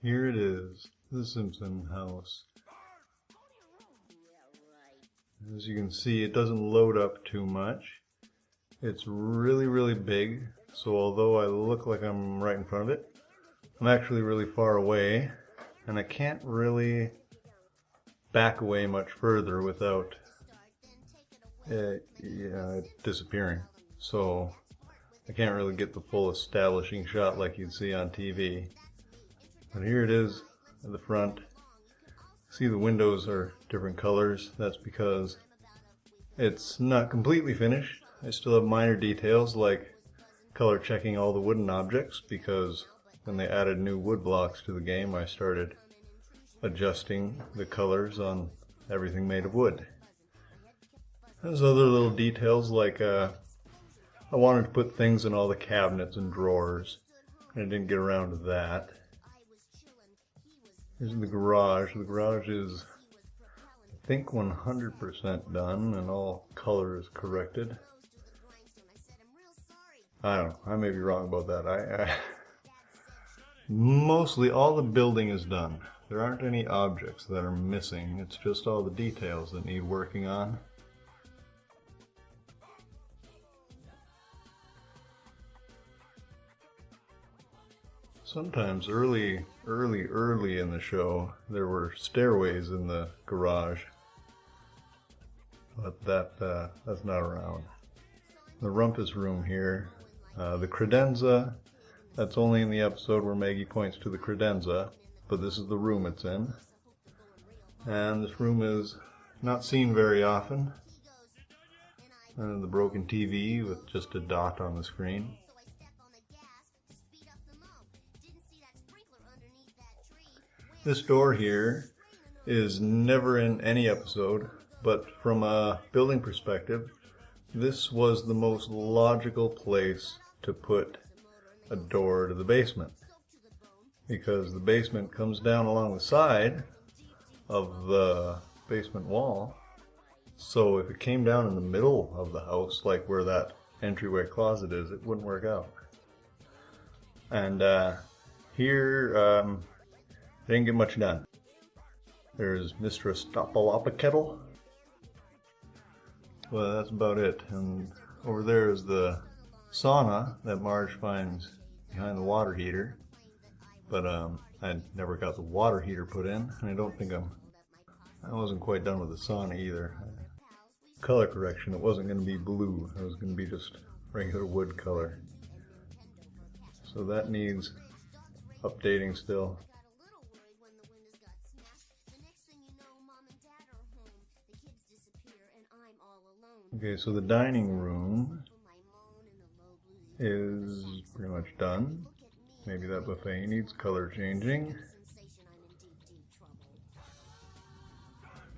Here it is, the Simpson house. As you can see, it doesn't load up too much. It's really big, so although I look like I'm right in front of it, I'm actually really far away, and I can't really back away much further without it disappearing. So I can't really get the full establishing shot like you'd see on TV. But here it is at the front. See, the windows are different colors. That's because it's not completely finished. I still have minor details like color checking all the wooden objects, because when they added new wood blocks to the game, I started adjusting the colors on everything made of wood. There's other little details like I wanted to put things in all the cabinets and drawers, and I didn't get around to that. Here's the garage. The garage is, I think, 100% done, and all color is corrected. I don't know, I may be wrong about that. Mostly all the building is done. There aren't any objects that are missing. It's just all the details that need working on. Sometimes early in the show, there were stairways in the garage, but that's not around. The rumpus room here, the credenza, that's only in the episode where Maggie points to the credenza, but this is the room it's in. And this room is not seen very often. And the broken TV with just a dot on the screen. This door here is never in any episode, but from a building perspective, this was the most logical place to put a door to the basement, because the basement comes down along the side of the basement wall. So if it came down in the middle of the house, like where that entryway closet is, it wouldn't work out. And here, didn't get much done. There's Mistress Kettle. Well, that's about it. And over there is the sauna that Marge finds behind the water heater. But I never got the water heater put in, and I don't think I wasn't quite done with the sauna either. Color correction, it wasn't going to be blue. It was going to be just regular wood color. So that needs updating still. Okay, so the dining room is pretty much done. Maybe that buffet needs color changing.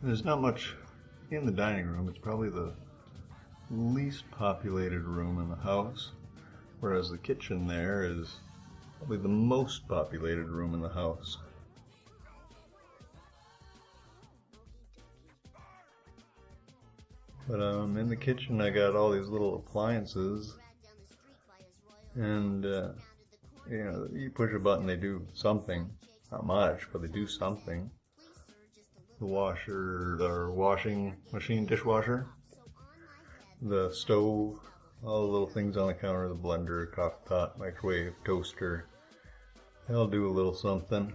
There's not much in the dining room. It's probably the least populated room in the house, whereas the kitchen there is probably the most populated room in the house. But in the kitchen I got all these little appliances, and you know, you push a button, they do something. Not much, but they do something. The washer, or washing machine, dishwasher, the stove, all the little things on the counter, the blender, coffee pot, microwave, toaster, they all do a little something.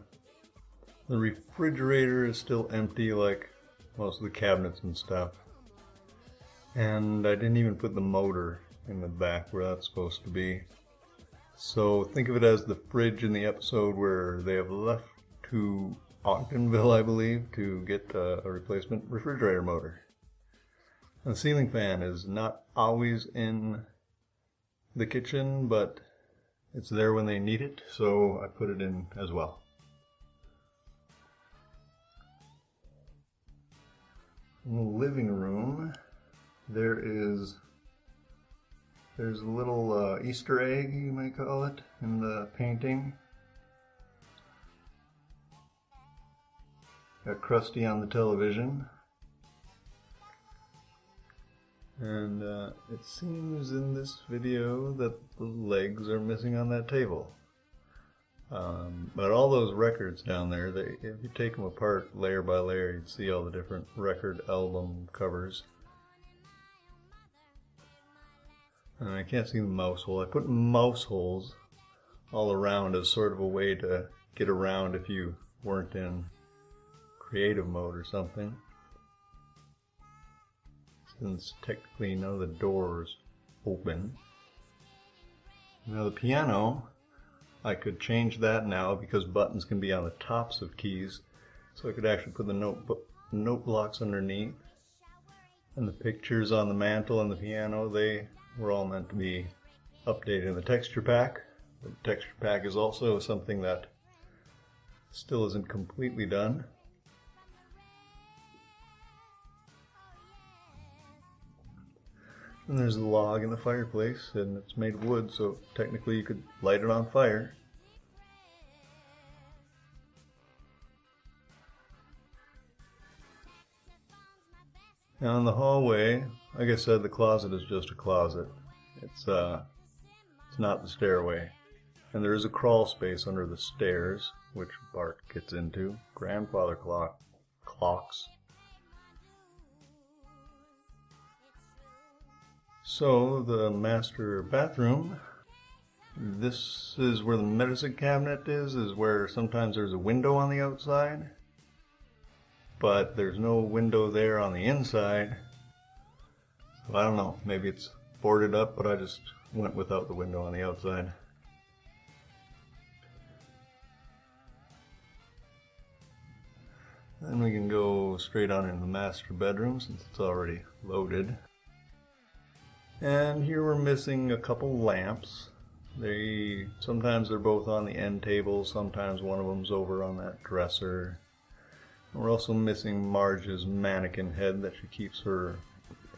The refrigerator is still empty, like most of the cabinets and stuff. And I didn't even put the motor in the back where that's supposed to be. So think of it as the fridge in the episode where they have left to Ogdenville, I believe, to get a replacement refrigerator motor. And the ceiling fan is not always in the kitchen, but it's there when they need it, so I put it in as well. In the living room, there's a little Easter egg, you might call it, in the painting. Got Krusty on the television. And it seems in this video that the legs are missing on that table. But all those records down there, if you take them apart layer by layer, you'd see all the different record album covers. And I can't see the mouse hole. I put mouse holes all around as sort of a way to get around if you weren't in creative mode or something. Since technically none of the doors open. Now the piano, I could change that now because buttons can be on the tops of keys. So I could actually put the note blocks underneath. And the pictures on the mantle and the piano, they were all meant to be updated in the texture pack. The texture pack is also something that still isn't completely done. And there's the log in the fireplace, and it's made of wood, so technically you could light it on fire. Now in the hallway, like I said, the closet is just a closet. It's not the stairway. And there is a crawl space under the stairs, which Bart gets into. Grandfather clocks. So, the master bathroom. This is where the medicine cabinet is where sometimes there's a window on the outside. But there's no window there on the inside. So I don't know, maybe it's boarded up, but I just went without the window on the outside. Then we can go straight on into the master bedroom since it's already loaded. And here we're missing a couple lamps. Sometimes they're both on the end table, sometimes one of them's over on that dresser. We're also missing Marge's mannequin head that she keeps her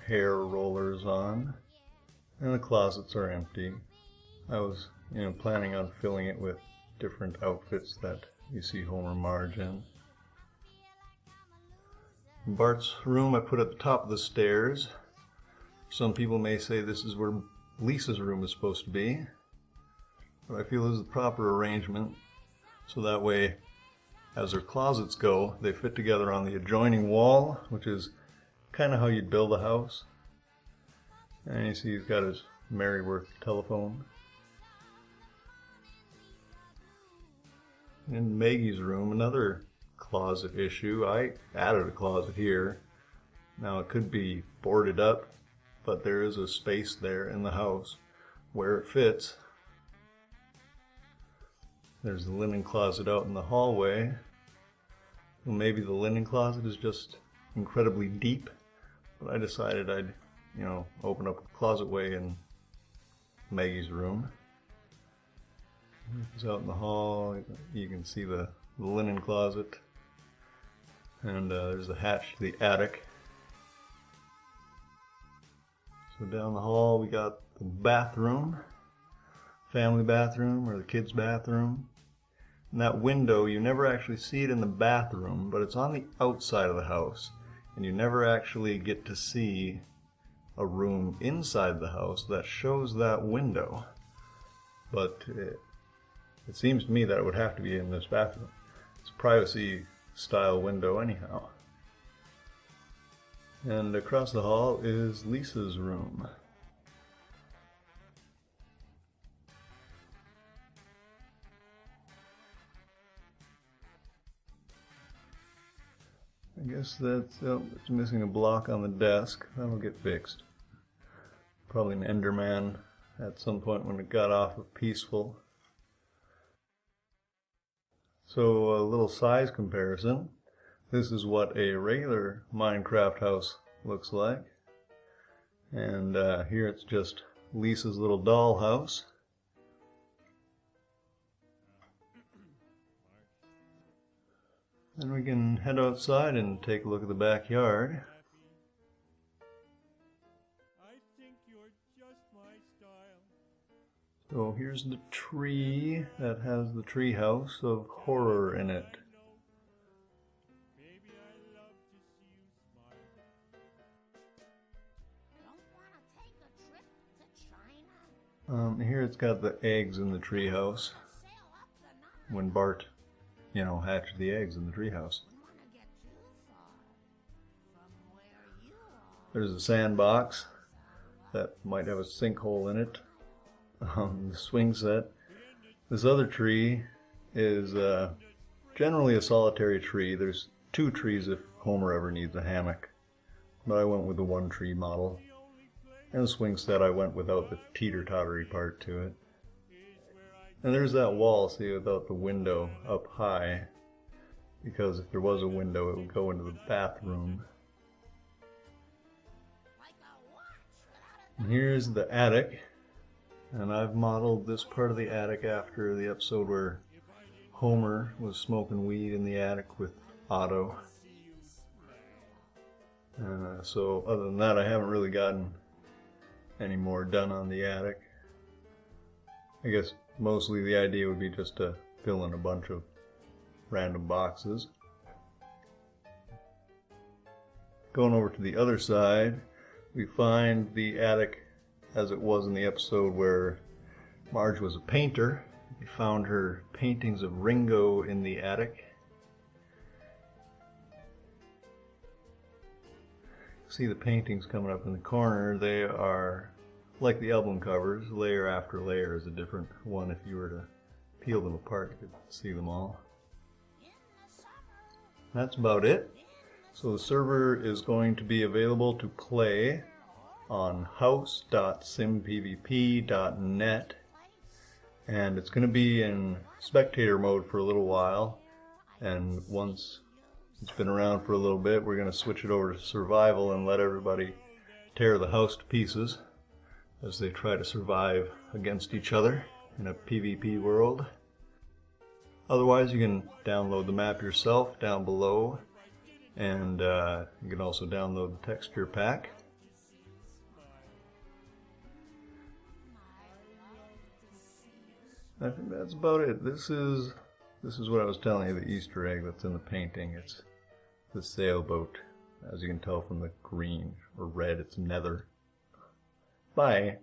hair rollers on. And the closets are empty. I was, planning on filling it with different outfits that you see Homer and Marge in. Bart's room I put at the top of the stairs. Some people may say this is where Lisa's room is supposed to be. But I feel this is the proper arrangement. So that way, as their closets go, they fit together on the adjoining wall, which is kind of how you'd build a house. And you see he's got his Maryworth telephone. In Maggie's room, another closet issue. I added a closet here. Now it could be boarded up, but there is a space there in the house where it fits. There's the linen closet out in the hallway. Well, maybe the linen closet is just incredibly deep, but I decided I'd, open up a closetway in Maggie's room. It's out in the hall. You can see the linen closet. And there's a hatch to the attic. So down the hall we got the bathroom, family bathroom or the kids' bathroom. And that window, you never actually see it in the bathroom, but it's on the outside of the house. And you never actually get to see a room inside the house that shows that window. But it seems to me that it would have to be in this bathroom. It's a privacy style window anyhow. And across the hall is Lisa's room. I guess it's missing a block on the desk. That'll get fixed. Probably an Enderman at some point when it got off of peaceful. So a little size comparison. This is what a regular Minecraft house looks like. And here it's just Lisa's little doll house. Then we can head outside and take a look at the backyard. I think you're just my style. So here's the tree that has the tree house of horror in it. Baby, I love to see you smile. Don't wanna take a trip to China? Here it's got the eggs in the tree house. Sail up the Nile? when Bart, you know, hatched the eggs in the treehouse. wanna get too far from where you are. There's a sandbox that might have a sinkhole in it. The swing set. This other tree is generally a solitary tree. There's 2 trees if Homer ever needs a hammock. But I went with the 1 tree model. And the swing set I went without the teeter-tottery part to it. And there's that wall, see, without the window up high. Because if there was a window, it would go into the bathroom. Like a watch without a And here's the attic. And I've modeled this part of the attic after the episode where Homer was smoking weed in the attic with Otto. So other than that, I haven't really gotten any more done on the attic. I guess mostly the idea would be just to fill in a bunch of random boxes. Going over to the other side, we find the attic as it was in the episode where Marge was a painter. We found her paintings of Ringo in the attic. See the paintings coming up in the corner. They are like the album covers. Layer after layer is a different one. If you were to peel them apart, you could see them all. That's about it. So the server is going to be available to play on house.simpvp.net, and it's going to be in spectator mode for a little while, and once it's been around for a little bit, we're going to switch it over to survival and let everybody tear the house to pieces as they try to survive against each other in a PvP world. Otherwise, you can download the map yourself down below, and you can also download the texture pack. I think that's about it. This is what I was telling you, the Easter egg that's in the painting. It's the sailboat. As you can tell from the green or red, it's nether. Bye.